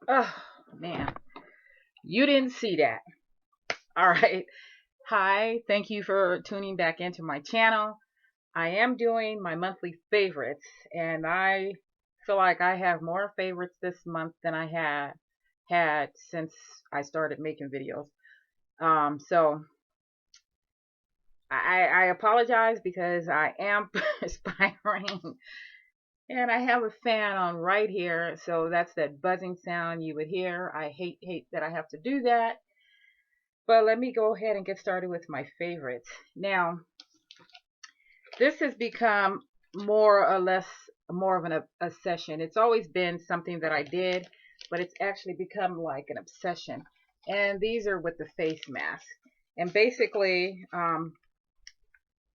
Oh, man. You didn't see that. All right. Hi. Thank you for tuning back into my channel. I am doing my monthly favorites, and I feel like I have more favorites this month than I had since I started making videos. So I apologize because I am perspiring and I have a fan on right here, so that's that buzzing sound you would hear. I hate that I have to do that. But let me go ahead and get started with my favorites. Now, this has become more or less more of an obsession. It's always been something that I did, but it's actually become like an obsession. And these are with the face mask. And basically,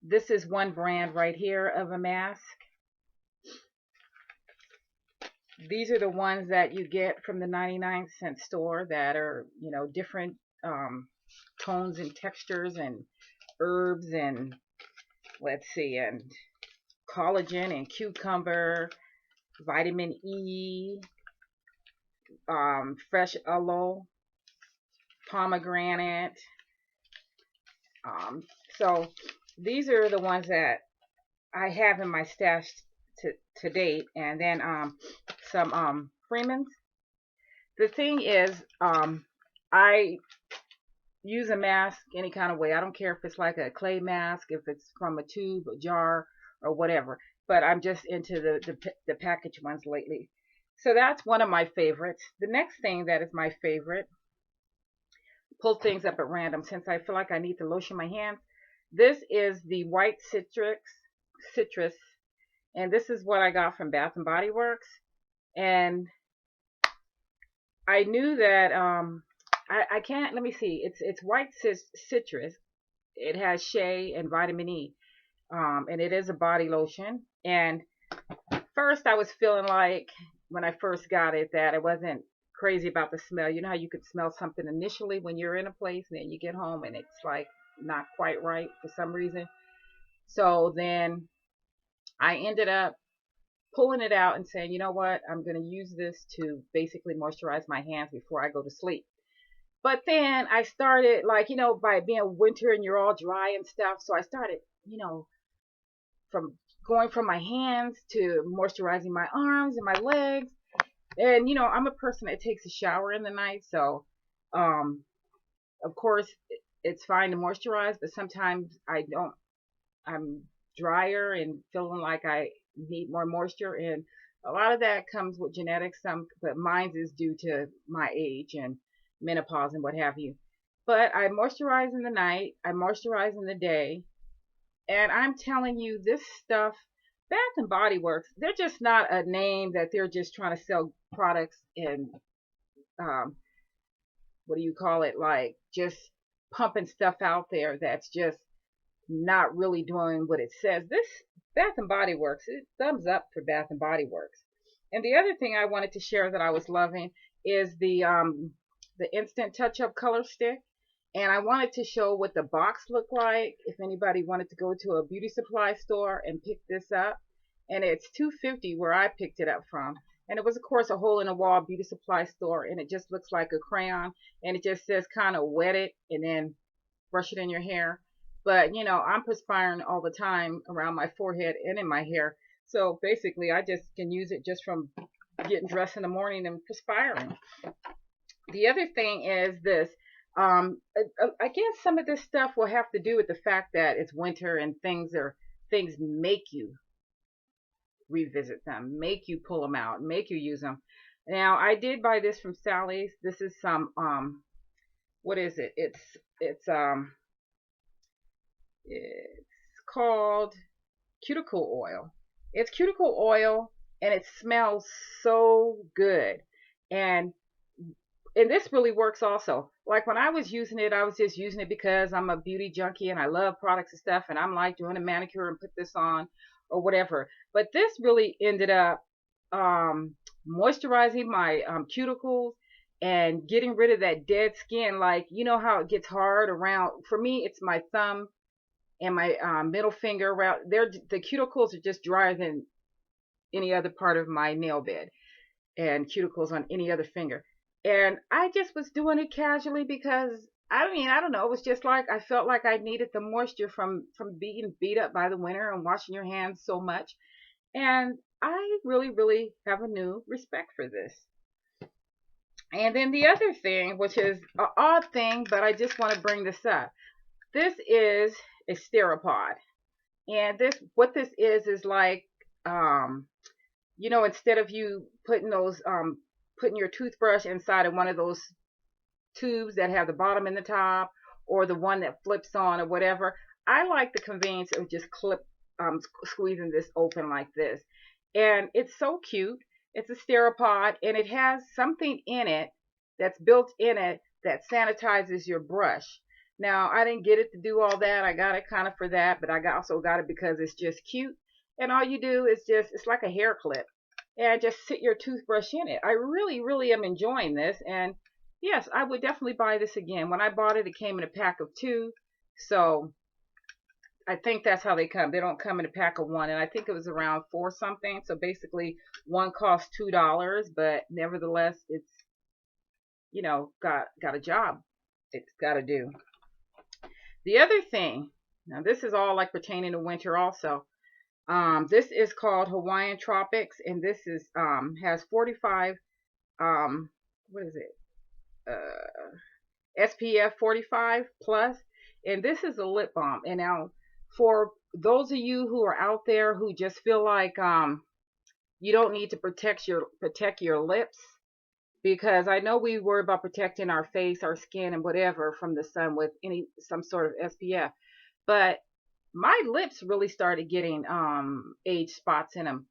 this is one brand right here of a mask. These are the ones that you get from the 99-cent store that are, different tones and textures and herbs and let's see, and collagen and cucumber, vitamin E, fresh aloe, pomegranate. Um, so these are the ones that I have in my stash to date, and then some Freeman's. The thing is, I use a mask any kind of way. I don't care if it's like a clay mask, if it's from a tube, a jar, or whatever. But I'm just into the packaged ones lately. So that's one of my favorites. The next thing that is my favorite, pull things up at random since I feel like I need to lotion my hands. This is the white citrus, and this is what I got from Bath and Body Works. And I knew that I can't. Let me see. It's white citrus. It has shea and vitamin E, and it is a body lotion. And first, I was feeling like when I first got it that I wasn't crazy about the smell. You know how you could smell something initially when you're in a place, and then you get home and it's like not quite right for some reason. So then I ended up pulling it out and saying, you know what, I'm going to use this to basically moisturize my hands before I go to sleep. But then I started, like, by being winter and you're all dry and stuff. So I started, from going from my hands to moisturizing my arms and my legs. And, I'm a person that takes a shower in the night. So, um, of course, it's fine to moisturize, but sometimes I don't, I'm drier and feeling like I need more moisture. And a lot of that comes with genetics, but mine is due to my age and menopause and what have you. But I moisturize in the night, I moisturize in the day, and I'm telling you, this stuff, Bath and Body Works, they're just not a name that they're just trying to sell products and um, what do you call it? Like just pumping stuff out there that's just not really doing what it says. This Bath and Body Works, it thumbs up for Bath and Body Works. And the other thing I wanted to share that I was loving is the instant touch up color stick. And I wanted to show what the box looked like if anybody wanted to go to a beauty supply store and pick this up. And it's $2.50 where I picked it up from. And it was, of course, a hole in the wall beauty supply store. And it just looks like a crayon. And it just says kind of wet it and then brush it in your hair. But, I'm perspiring all the time around my forehead and in my hair. So basically, I just can use it just from getting dressed in the morning and perspiring. The other thing is this. I guess some of this stuff will have to do with the fact that it's winter and things make you revisit them, make you pull them out, make you use them. Now, I did buy this from Sally's. This is some what is it? It's called cuticle oil. It's cuticle oil and it smells so good. And and this really works also. Like when I was using it, I was just using it because I'm a beauty junkie and I love products and stuff, and I'm like doing a manicure and put this on or whatever. But this really ended up um, moisturizing my cuticles and getting rid of that dead skin. Like, you know how it gets hard around, for me, it's my thumb and my middle finger around there. The cuticles are just drier than any other part of my nail bed and cuticles on any other finger. And I just was doing it casually because I mean, I don't know, it was just like I felt like I needed the moisture from being beat up by the winter and washing your hands so much. And I really, really have a new respect for this. And then the other thing, which is an odd thing, but I just want to bring this up. This is a sterapod. And this, what this is like, um, instead of you putting putting your toothbrush inside of one of those tubes that have the bottom and the top, or the one that flips on or whatever, I like the convenience of just squeezing this open like this. And it's so cute. It's a sterapod, and it has something in it that's built in it that sanitizes your brush. Now, I didn't get it to do all that. I got it kind of for that, but I also got it because it's just cute. And all you do is it's like a hair clip, and just sit your toothbrush in it. I really, really am enjoying this. And yes, I would definitely buy this again. When I bought it, it came in a pack of 2. So I think that's how they come. They don't come in a pack of 1. And I think it was around 4 something. So basically one costs $2, but nevertheless, it's, got a job it's got to do. The other thing, now this is all like pertaining to winter also. This is called Hawaiian Tropics, and this is has 45 what is it? SPF 45 plus, and this is a lip balm. And now, for those of you who are out there who just feel like you don't need to protect your lips, because I know we worry about protecting our face, our skin, and whatever from the sun with some sort of SPF, but my lips really started getting age spots in them.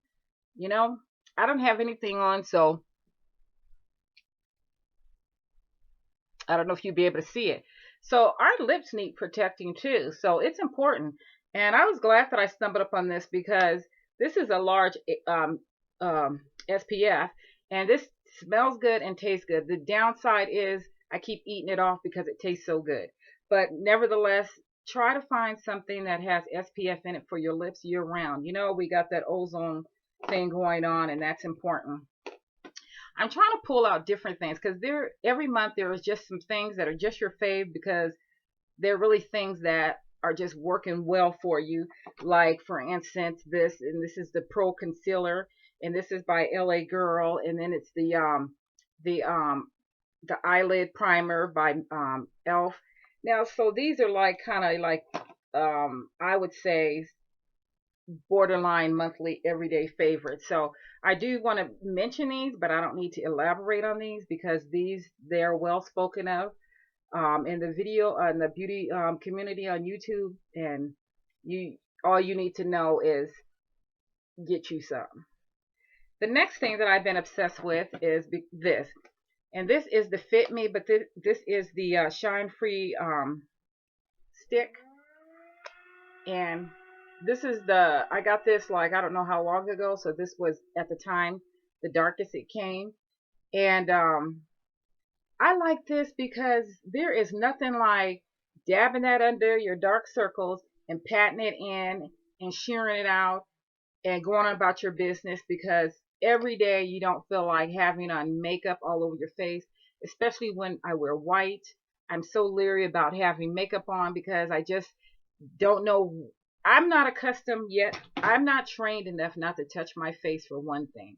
I don't have anything on, so I don't know if you'll be able to see it. So our lips need protecting too. So it's important. And I was glad that I stumbled upon this because this is a large SPF, and this smells good and tastes good. The downside is I keep eating it off because it tastes so good. But nevertheless, try to find something that has SPF in it for your lips year round. We got that ozone thing going on, and that's important. I'm trying to pull out different things because every month there is just some things that are just your fave because they're really things that are just working well for you. Like, for instance, this is the Pro Concealer, and this is by LA Girl, and then it's the eyelid primer by Elf. Now, so these are like kind of like I would say borderline monthly everyday favorites. So I do want to mention these, but I don't need to elaborate on these because they're well spoken of in the video in the beauty community on YouTube, and all you need to know is get you some. The next thing that I've been obsessed with is this, and this is the Fit Me, but this is the Shine Free stick, and this is I got this like I don't know how long ago, so this was at the time the darkest it came, and I like this because there is nothing like dabbing that under your dark circles and patting it in and shearing it out and going on about your business, because every day you don't feel like having on makeup all over your face, especially when I wear white. I'm so leery about having makeup on because I just don't know. I'm not accustomed yet. I'm not trained enough not to touch my face, for one thing.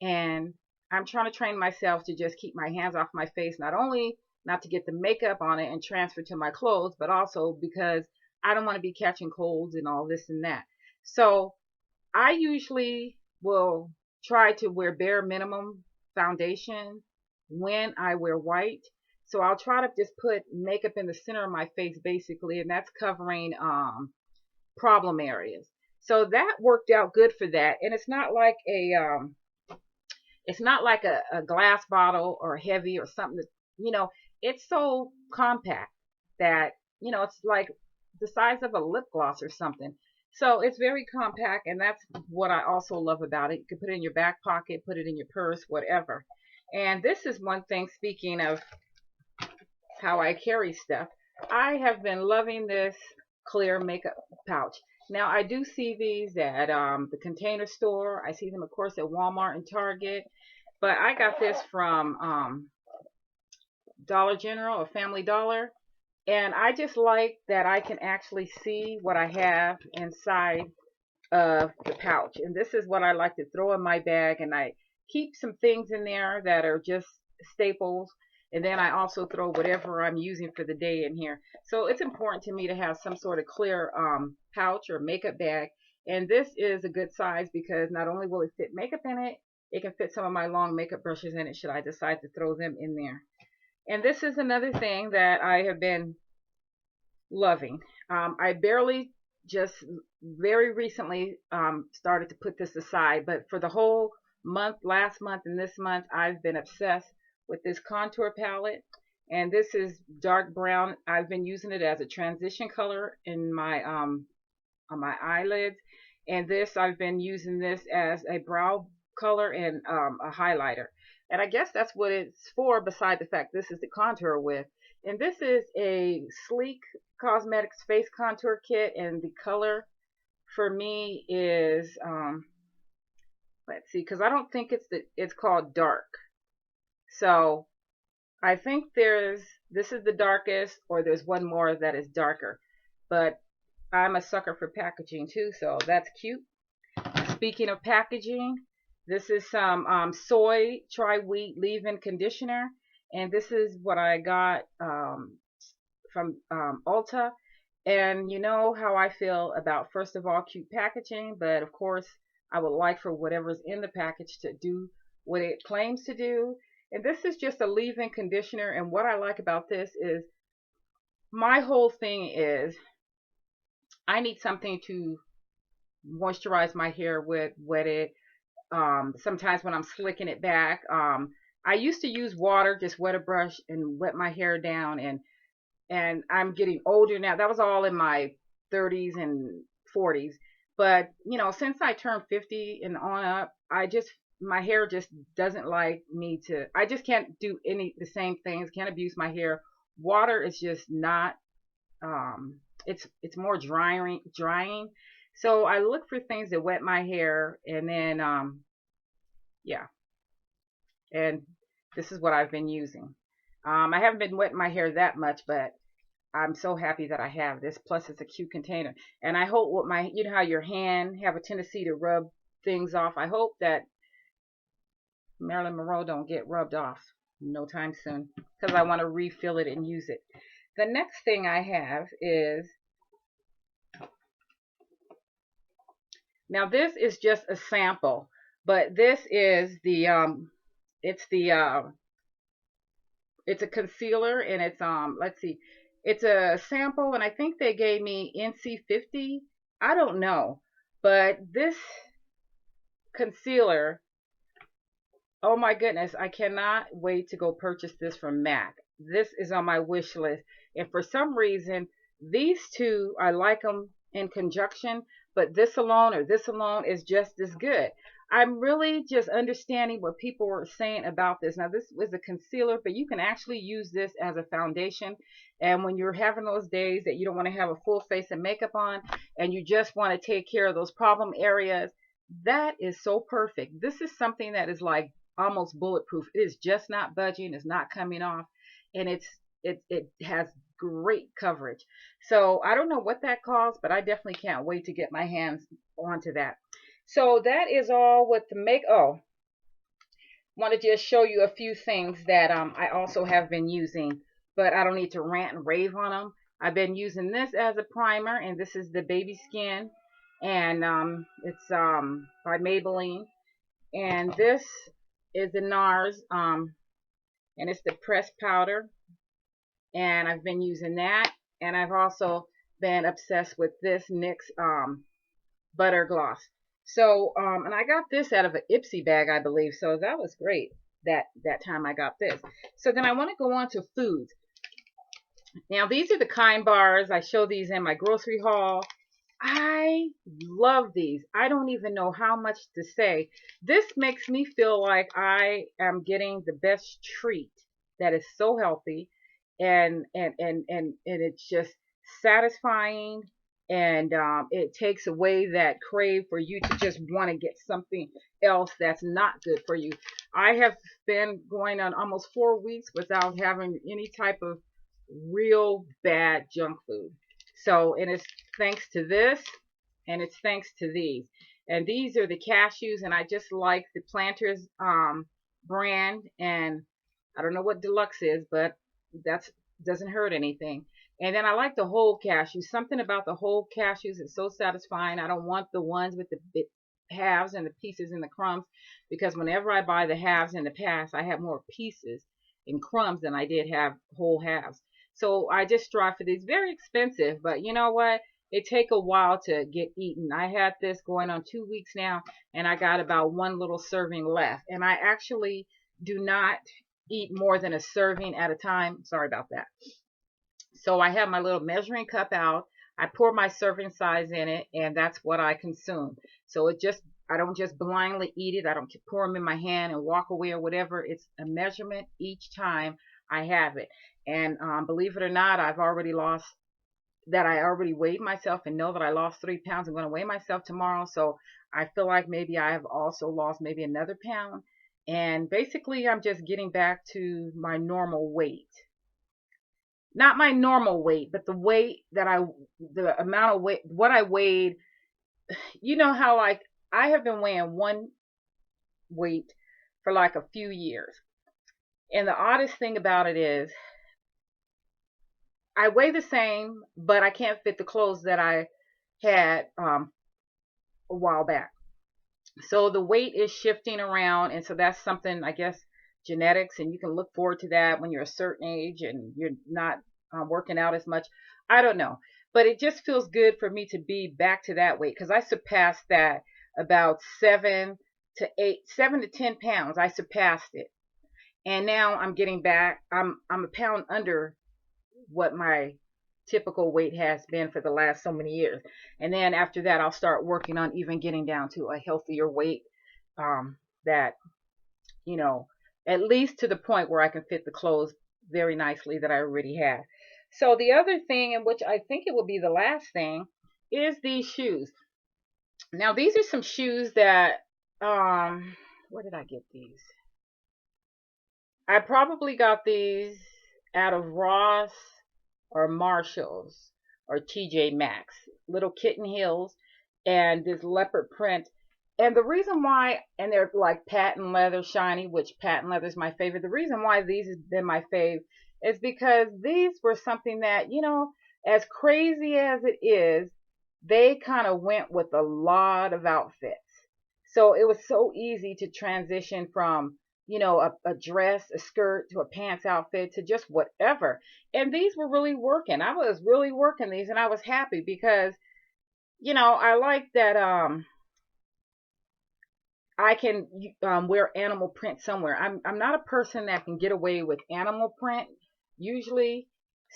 And I'm trying to train myself to just keep my hands off my face, not only not to get the makeup on it and transfer to my clothes, but also because I don't want to be catching colds and all this and that. So I usually will try to wear bare minimum foundation when I wear white. So I'll try to just put makeup in the center of my face basically, and that's covering problem areas. So that worked out good for that. And it's not like a glass bottle or heavy or something that, it's so compact that, it's like the size of a lip gloss or something. So it's very compact, and that's what I also love about it. You can put it in your back pocket, put it in your purse, whatever. And this is one thing, speaking of how I carry stuff, I have been loving this clear makeup pouch. Now, I do see these at the Container Store. I see them, of course, at Walmart and Target. But I got this from Dollar General or Family Dollar. And I just like that I can actually see what I have inside of the pouch. And this is what I like to throw in my bag. And I keep some things in there that are just staples. And then I also throw whatever I'm using for the day in here. So it's important to me to have some sort of clear pouch or makeup bag. And this is a good size because not only will it fit makeup in it, it can fit some of my long makeup brushes in it should I decide to throw them in there. And this is another thing that I have been loving. I barely just very recently started to put this aside, but for the whole month, last month and this month, I've been obsessed with this contour palette. And this is dark brown. I've been using it as a transition color in my on my eyelids. And this, I've been using this as a brow color and a highlighter. And I guess that's what it's for, beside the fact this is the contour with. And this is a Sleek Cosmetics face contour kit, and the color for me is let's see, because I don't think it's called dark. So I think this is the darkest, or there's one more that is darker. But I'm a sucker for packaging too, so that's cute. Speaking of packaging, this is some soy tri-wheat leave-in conditioner, and this is what I got from Ulta. And you know how I feel about, first of all, cute packaging, but of course I would like for whatever's in the package to do what it claims to do. And this is just a leave-in conditioner, and what I like about this is my whole thing is I need something to moisturize my hair with, wet it. Sometimes when I'm slicking it back, I used to use water, just wet a brush and wet my hair down, and I'm getting older now. That was all in my 30s and 40s. But, you know, since I turned 50 and on up, my hair just doesn't like me to, I just can't do the same things, can't abuse my hair. Water is just not, it's more drying. So I look for things that wet my hair, and then, yeah. And this is what I've been using. I haven't been wetting my hair that much, but I'm so happy that I have this. Plus, it's a cute container. And I hope with my, you know how your hand have a tendency to rub things off. I hope that Marilyn Monroe don't get rubbed off no time soon, because I want to refill it and use it. The next thing I have is, now this is just a sample, but this is the it's a concealer, and it's let's see, it's a sample, and I think they gave me NC50. I don't know, but this concealer, oh my goodness, I cannot wait to go purchase this from MAC. This is on my wish list, and for some reason these two, I like them in conjunction, but this alone or this alone is just as good. I'm really just understanding what people were saying about this. Now, this was a concealer, but you can actually use this as a foundation. And when you're having those days that you don't want to have a full face of makeup on, and you just want to take care of those problem areas, that is so perfect. This is something that is like almost bulletproof. It is just not budging. It's not coming off. And it has great coverage. So I don't know what that costs, but I definitely can't wait to get my hands onto that. So that is all with the make. Oh, want to just show you a few things that I also have been using, but I don't need to rant and rave on them. I've been using this as a primer, and this is the Baby Skin, and it's by Maybelline, and this is the NARS, and it's the pressed powder, and I've been using that, and I've also been obsessed with this NYX butter gloss. So, and I got this out of an Ipsy bag, I believe. So that was great that time I got this. So then I want to go on to foods. Now, these are the Kind bars. I show these in my grocery haul. I love these. I don't even know how much to say. This makes me feel like I am getting the best treat that is so healthy, and it's just satisfying. and it takes away that crave for you to just want to get something else that's not good for you. I have been going on almost 4 weeks without having any type of real bad junk food. So, and it's thanks to this, and it's thanks to these. And these are the cashews, and I just like the Planters brand. And I don't know what deluxe is, but that's doesn't hurt anything. And then I like the whole cashews. Something about the whole cashews is so satisfying. I don't want the ones with the halves and the pieces and the crumbs, because whenever I buy the halves in the past, I have more pieces and crumbs than I did have whole halves. So I just strive for these. Very expensive, but you know what? It take a while to get eaten. I had this going on 2 weeks now, and I got about one little serving left. And I actually do not eat more than a serving at a time. Sorry about that. So I have my little measuring cup out. I pour my serving size in it, and that's what I consume. So I don't just blindly eat it. I don't pour them in my hand and walk away or whatever. It's a measurement each time I have it. And believe it or not, I already weighed myself and know that I lost 3 pounds. I'm going to weigh myself tomorrow. So I feel like maybe I have also lost maybe another pound. And basically, I'm just getting back to my normal weight. Not my normal weight, but the amount of weight, what I weighed. You know how, like, I have been weighing one weight for like a few years. And the oddest thing about it is I weigh the same, but I can't fit the clothes that I had a while back. So the weight is shifting around, and so that's something, I guess, genetics, and you can look forward to that when you're a certain age and you're not working out as much. I don't know, but it just feels good for me to be back to that weight, because I surpassed that about 7 to 10 pounds. I surpassed it, and now I'm getting back. I'm a pound under what my typical weight has been for the last so many years. And then after that, I'll start working on even getting down to a healthier weight, that, you know, at least to the point where I can fit the clothes very nicely that I already have. So the other thing, in which I think it will be the last thing, is these shoes. Now, these are some shoes that, where did I get these? I probably got these out of Ross or Marshalls or TJ Maxx. Little kitten heels and this leopard print. And the reason why, and they're like patent leather, shiny, which patent leather is my favorite. The reason why these have been my fave is because these were something that, you know, as crazy as it is, they kind of went with a lot of outfits. So it was so easy to transition from, you know, a dress, a skirt, to a pants outfit, to just whatever. And these were really working. I was really working these, and I was happy because, you know, I like that I can wear animal print somewhere. I'm not a person that can get away with animal print usually.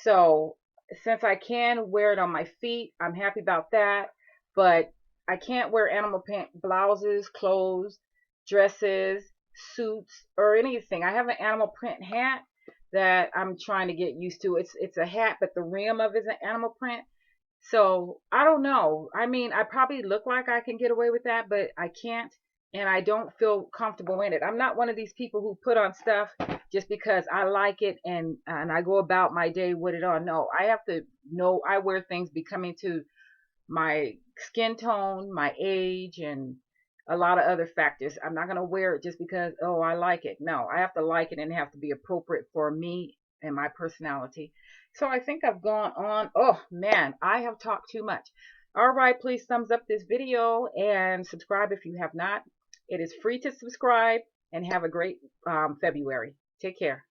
So since I can wear it on my feet, I'm happy about that. But I can't wear animal print blouses, clothes, dresses, suits, or anything. I have an animal print hat that I'm trying to get used to. It's a hat, but the rim of it is an animal print. So I don't know. I mean, I probably look like I can get away with that, but I can't, and I don't feel comfortable in it. I'm not one of these people who put on stuff just because I like it and I go about my day with it on. No, I have to know I wear things becoming to my skin tone, my age, and a lot of other factors. I'm not going to wear it just because, oh, I like it. No, I have to like it and it have to be appropriate for me and my personality. So I think I've gone on. Oh, man, I have talked too much. All right, please thumbs up this video and subscribe if you have not. It is free to subscribe, and have a great February. Take care.